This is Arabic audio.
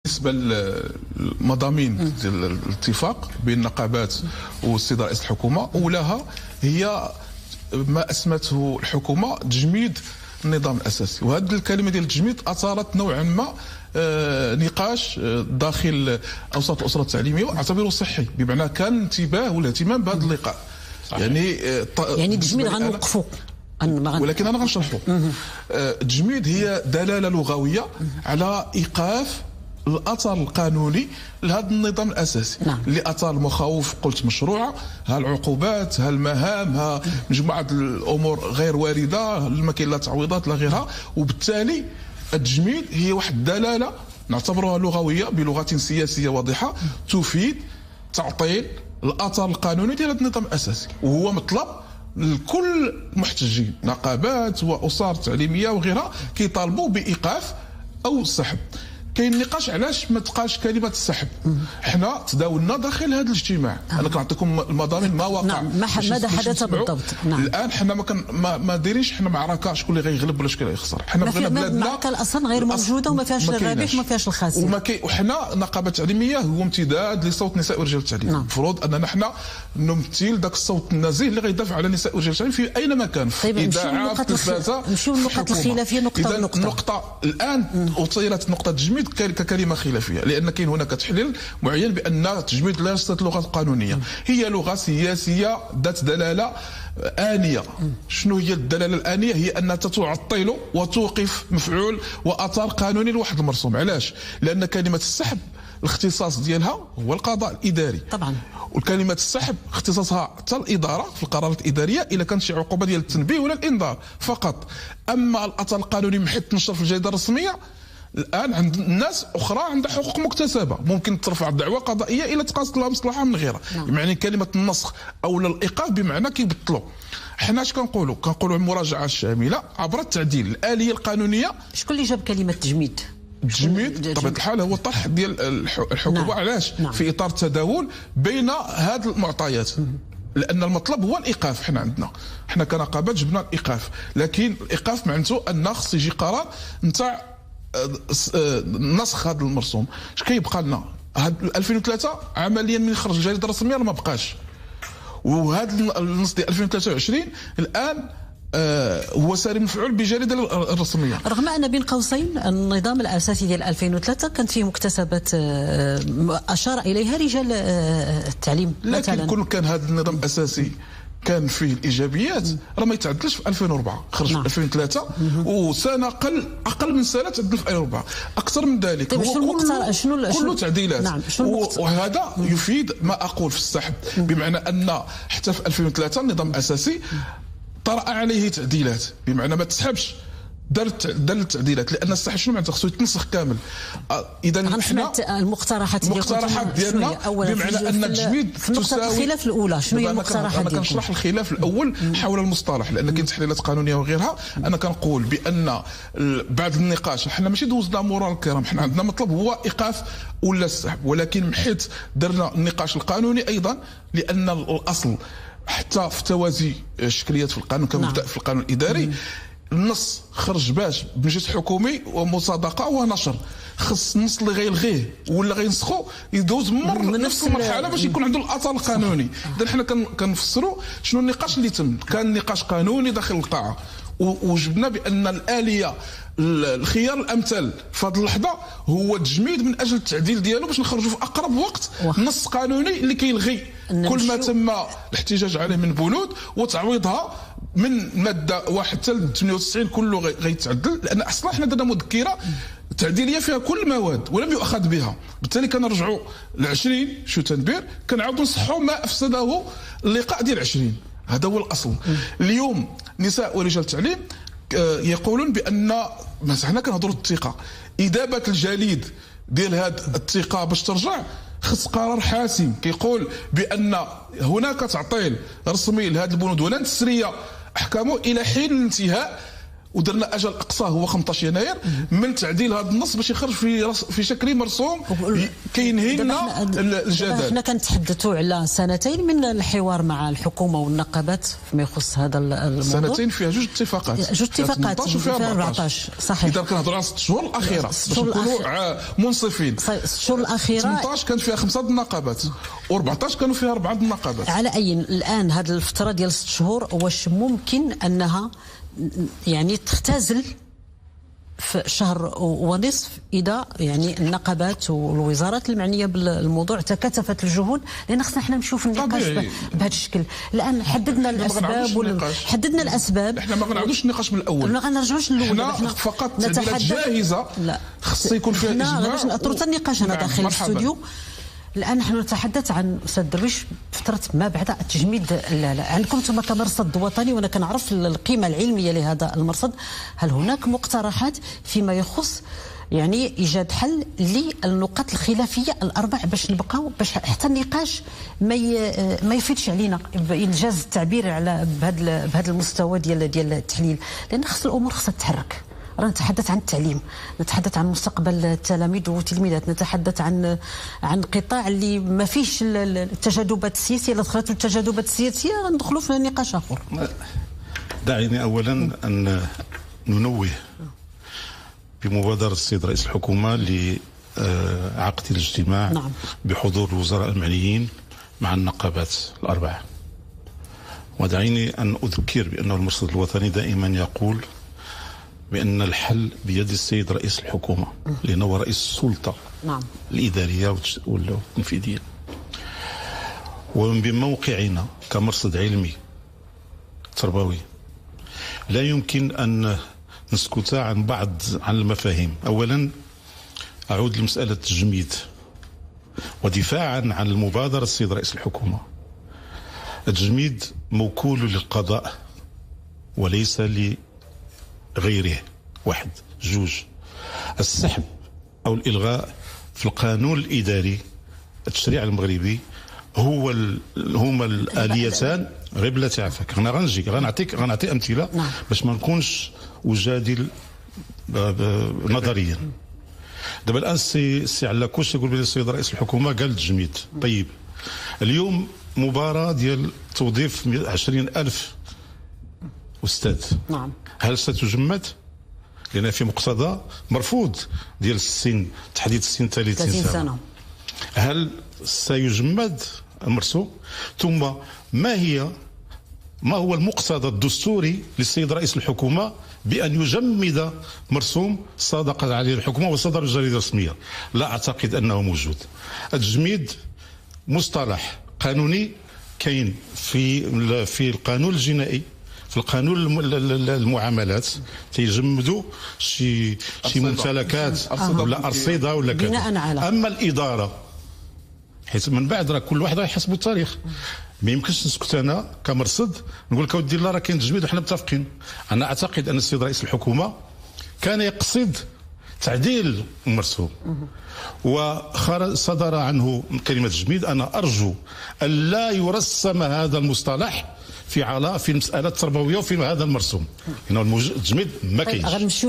بالنسبه للمضامين ديال الاتفاق بين النقابات واستدراء رئيس الحكومه، اولاها هي ما اسمته الحكومه تجميد النظام الاساسي، وهذه الكلمه ديال التجميد اثارت نوعا ما نقاش داخل اوساط الاسره التعليميه، واعتبره صحي، بمعنى كان انتباه والاهتمام بهذا اللقاء. يعني التجميد غنوقفوا، ولكن انا غنشرحه. التجميد هي دلاله لغويه على ايقاف الاثر القانوني لهذا النظام الاساسي. نعم. اللي اثار المخاوف قلت مشروعه، ها العقوبات، ها المهام، ها مجموعه الامور غير وارده، ما كاين لا تعويضات لا غيرها، وبالتالي التجميد هي واحد الدلاله نعتبرها لغويه بلغه سياسيه واضحه تفيد تعطيل الاثر القانوني ديال هذا النظام الاساسي، وهو مطلب لكل المحتجين، نقابات واسر تعليميه وغيرها كيطالبوا بايقاف او السحب. كاين نقاش علاش ما تقالش كلمه السحب. حنا تداولنا داخل هذا الاجتماع. انا كنعطيكم المضامين ما وقع. نعم. ماذا حدث بالضبط؟ نعم. الان حنا ما دايرينش حنا معركه شكون اللي غيغلب ولا شكون اللي غيخسر. حنا بغينا بلادنا المعركه اصلا غير موجوده وما فيهاش الرابح وما فيهاش الخاسر. وحنا نقابه تعليميه هو امتداد لصوت نساء ورجال التعليم. المفروض اننا حنا نمثل ذاك الصوت النزيه اللي غيدافع على نساء ورجال التعليم في اينما كان، في اذاعه، في التلفازه. نمشيو للنقط الخلافيه نقطه بنقطه. النقطه الان اثيرت نقطه التجميد ككلمه خلافيه، لان كاين هناك تحليل معين بان التجميد ليست لغه قانونيه، هي لغه سياسيه ذات دلاله آنية. شنو هي الدلاله الآنية؟ هي انها تعطل وتوقف مفعول واثار قانوني لواحد المرسوم. علاش؟ لان كلمه السحب الاختصاص ديالها هو القضاء الاداري طبعا، وكلمه السحب اختصاصها حتى الاداره في القرارات الاداريه الا كانت شي عقوبه ديال التنبيه ولا الانذار فقط. اما الاثر القانوني من حيث تنشر في الجريده الرسميه، الان عند الناس اخرى عندها حقوق مكتسبه، ممكن ترفع دعوى قضائيه الا تقاصت لها مصلحه من غيرها. يعني كلمه النسخ او الايقاف بمعنى كيبطلوا. حنا اش كنقولوا المراجعه الشامله عبر التعديل الاليه القانونيه. شكون اللي جاب كلمه تجميد؟ التجميد بطبيعه الحال هو طرح ديال الحكومه. نعم. علاش؟ نعم. في اطار التداول بين هذه المعطيات. لان المطلب هو الايقاف. حنا كنقابات جبنا الايقاف، لكن الايقاف معناته ان خص يجي قرار نتاع نسخ هذا المرسوم. اش كيبقى لنا؟ هاد 2003 عمليا من خرج الجريده الرسميه ما بقاش، وهذا النص ديال 2023 الان هو ساري مفعول بجريده الرسميه. رغم ان بين قوسين النظام الاساسي ديال 2003 كانت فيه مكتسبات اشار اليها رجال التعليم مثلا، لكن كان هذا النظام الاساسي كان فيه الايجابيات راه ما يتعدلش في 2004 خرج. نعم. في 2003 وسنه اقل من سنه تعدل في 2004 اكثر من ذلك. طيب شنو كله تعديلات. نعم. وهذا يفيد ما اقول في السحب، بمعنى ان حتى في 2003 النظام الاساسي طرأ عليه تعديلات، بمعنى ما تسحبش، درت التعديلات، لان السحب شنو معناتها؟ خصو يتنسخ كامل. اذا حنا المقترحات ديالنا بمعنى ان التجميد في نقطه الخلاف الاولى شنو هي المقترحات ديالنا؟ انا كنشرح الخلاف الاول حول المصطلح، لان كاين تحليلات قانونيه وغيرها. انا كنقول بان بعد النقاش حنا ماشي دوزنا مرور الكرام، حنا عندنا مطلب هو ايقاف ولا السحب، ولكن من حيث درنا النقاش القانوني ايضا، لان الاصل حتى في توازي الشكليات في القانون كمبدا. نعم. في القانون الاداري النص خرج باش بمجلس حكومي ومصادقه ونشر، خص النص اللي غيلغيه ولا غينسخو يدوز من نفس المرحله باش يكون عنده الاثر القانوني. اذا حنا كنفسروا شنو النقاش اللي تم. كان نقاش قانوني داخل القاعه، وجبنا بان الاليه الخيار الامثل في هذه اللحظه هو التجميد من اجل التعديل ديالو باش نخرجوا في اقرب وقت نص قانوني اللي كيلغي كل ما تم الاحتجاج عليه من بنود وتعويضها من ماده 1 حتى 98 كله غيتعدل، لان اصلا حنا درنا مذكره تعديليه فيها كل المواد ولم يؤخذ بها. بالتالي كنرجعوا ل 20 شو تنبير كنعاودوا نصحوا ما افسده اللقاء ديال 20. هذا هو الاصل. اليوم نساء ورجال التعليم يقولون بان حنا كنهضروا الثقه، اذابه الجليد ديال هذه الثقه باش ترجع خص قرار حاسم كيقول بان هناك تعطيل رسمي لهذه البنود ولن تسري احكامه الى حين الانتهاء ودرنا اجل اقصاه هو 15 يناير من تعديل هذا النص باش يخرج في شكل مرسوم كينهي لنا الجدل. احنا كنتحدثوا على سنتين من الحوار مع الحكومه والنقابات فيما يخص هذا الموضوع. سنتين فيها جوج اتفاقات، 18 وفيها 14 صحيح. اذا كنهضروا على 6 شهور الاخيره باش نكونوا منصفين. 6 شهور الاخيره 18 كانت فيها 5 النقابات و14 كانوا فيها 4 النقابات. على اي الان هذه الفتره ديال 6 شهور واش ممكن انها يعني تختزل في شهر ونصف اذا يعني النقابات والوزارات المعنيه بالموضوع تكاتفت الجهود، لان خصنا احنا نمشيو في النقاش بهذا الشكل. الان حددنا الاسباب احنا ما غنعاودوش النقاش من الاول، ما غنرجعوش للاول. احنا فقط تعديلات جاهزه خص يكون فيها اجماع باش نطروا النقاش هنا داخل الاستوديو. الان نحن نتحدث عن استاذ درويش فتره ما بعد التجميد. لا عندكم انتم كمرصد وطني، وانا كنعرف القيمه العلميه لهذا المرصد، هل هناك مقترحات فيما يخص يعني ايجاد حل للنقاط الخلافيه الاربع باش نبقاو باش حتى النقاش ما يفيدش علينا بانجاز التعبير على بهذا المستوى ديال التحليل، لان خص الامور خصها تتحرك. رانا نتحدث عن التعليم، نتحدث عن مستقبل التلاميذ والتلميذات، نتحدث عن قطاع اللي ما فيش التجاذبات السياسيه. اذا دخلت التجاذبات السياسيه غندخلوا في نقاش اخر. دعيني اولا ان ننوه بمبادره السيد رئيس الحكومه لعقد الاجتماع بحضور الوزراء المعنيين مع النقابات الاربعه. ودعيني ان اذكر بان المرصد الوطني دائما يقول بأن الحل بيد السيد رئيس الحكومة، لأنه هو رئيس السلطة الإدارية والتنفيذية. ومن بموقعنا كمرصد علمي تربوي لا يمكن أن نسكت عن المفاهيم. أولا أعود لمسألة التجميد ودفاعا عن المبادرة السيد رئيس الحكومة. التجميد موكول للقضاء وليس غيره. واحد. جوج، السحب أو الإلغاء في القانون الإداري التشريع المغربي هما الآليتان. غير بلاتي عافاك غنعطي أمثلة باش ما نكونش أجادل نظريا. دابا الآن السي علاكوش يقول بلي السيد رئيس الحكومة قال التجميد. طيب اليوم مباراة ديال توظيف 20,000 أستاذ، هل ستجمد؟ لأن في مقتضى مرفوض ديال السن، تحديد السن 30 سنة. هل سيجمد المرسوم؟ ثم ما هو المقتضى الدستوري للسيد رئيس الحكومة بأن يجمد مرسوم صادقت عليه الحكومة وصدر الجريدة الرسمية؟ لا أعتقد أنه موجود. التجميد مصطلح قانوني كاين في القانون الجنائي، في القانون المعاملات تيجمدوا شي ممتلكات ولا أرصدة ولا كذا. أما الإدارة حيت من بعد راه كل واحد يحسبوا التاريخ. ما يمكنش نسكت انا كمرصد نقول لك اودي لا راه كاين تجميد وحنا متفقين. انا اعتقد ان السيد رئيس الحكومه كان يقصد تعديل المرسوم وصدر عنه كلمه تجميد. انا ارجو ان لا يرسم هذا المصطلح في المساله التربويه وفي هذا المرسوم، لانه التجميد ما كاينش.